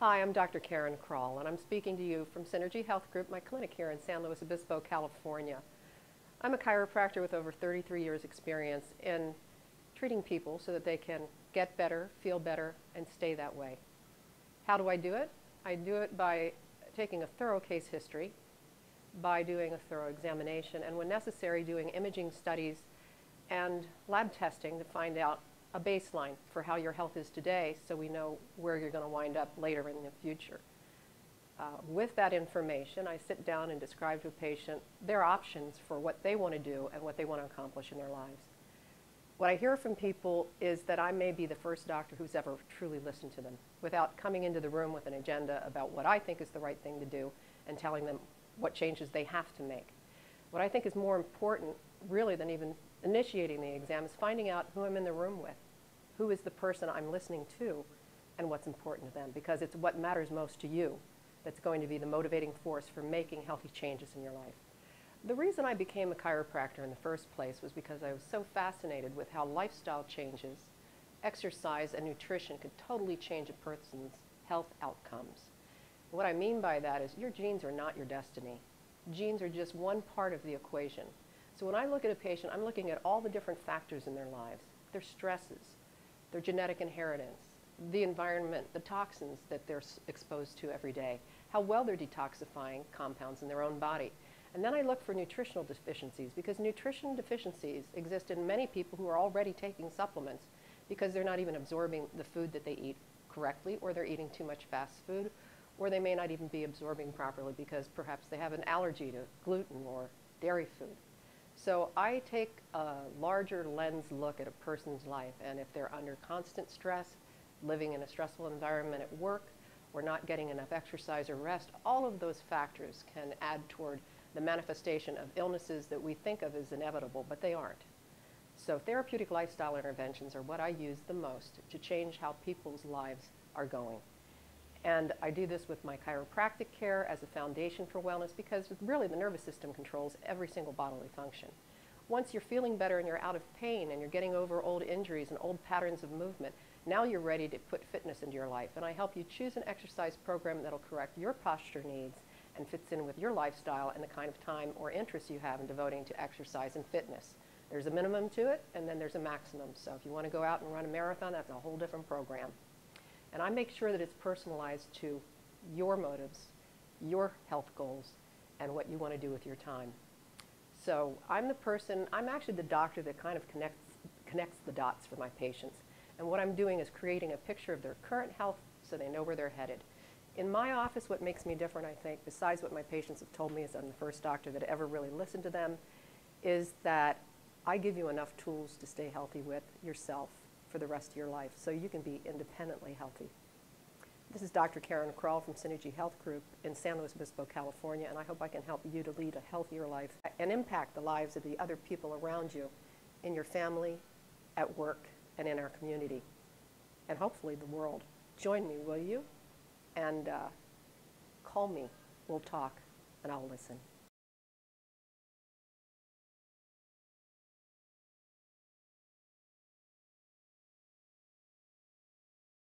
Hi, I'm Dr. Karen Krahl, and I'm speaking to you from Synergy Health Group, my clinic here in San Luis Obispo, California. I'm a chiropractor with over 33 years experience in treating people so that they can get better, feel better, and stay that way. How do I do it? I do it by taking a thorough case history, by doing a thorough examination, and when necessary, doing imaging studies and lab testing to find out a baseline for how your health is today so we know where you're going to wind up later in the future. With that information, I sit down and describe to a patient their options for what they want to do and what they want to accomplish in their lives. What I hear from people is that I may be the first doctor who's ever truly listened to them without coming into the room with an agenda about what I think is the right thing to do and telling them what changes they have to make. What I think is more important, really, than even initiating the exam is finding out who I'm in the room with, who is the person I'm listening to, and what's important to them, because it's what matters most to you that's going to be the motivating force for making healthy changes in your life. The reason I became a chiropractor in the first place was because I was so fascinated with how lifestyle changes, exercise, and nutrition could totally change a person's health outcomes. What I mean by that is your genes are not your destiny. Genes are just one part of the equation. So when I look at a patient, I'm looking at all the different factors in their lives, their stresses, their genetic inheritance, the environment, the toxins that they're exposed to every day, how well they're detoxifying compounds in their own body. And then I look for nutritional deficiencies, because nutrition deficiencies exist in many people who are already taking supplements because they're not even absorbing the food that they eat correctly, or they're eating too much fast food, or they may not even be absorbing properly because perhaps they have an allergy to gluten or dairy food. So I take a larger lens look at a person's life, and if they're under constant stress, living in a stressful environment at work, or not getting enough exercise or rest, all of those factors can add toward the manifestation of illnesses that we think of as inevitable, but they aren't. So therapeutic lifestyle interventions are what I use the most to change how people's lives are going. And I do this with my chiropractic care as a foundation for wellness, because really the nervous system controls every single bodily function. Once you're feeling better and you're out of pain and you're getting over old injuries and old patterns of movement, now you're ready to put fitness into your life. And I help you choose an exercise program that'll correct your posture needs and fits in with your lifestyle and the kind of time or interest you have in devoting to exercise and fitness. There's a minimum to it, and then there's a maximum. So if you want to go out and run a marathon, that's a whole different program. And I make sure that it's personalized to your motives, your health goals, and what you want to do with your time. So I'm actually the doctor that kind of connects the dots for my patients. And what I'm doing is creating a picture of their current health so they know where they're headed. In my office, what makes me different, I think, besides what my patients have told me, is I'm the first doctor that ever really listened to them, is that I give you enough tools to stay healthy with yourself for the rest of your life, so you can be independently healthy. This is Dr. Karen Krahl from Synegy Health Group in San Luis Obispo, California, and I hope I can help you to lead a healthier life and impact the lives of the other people around you in your family, at work, and in our community, and hopefully the world. Join me, will you? And call me. We'll talk, and I'll listen.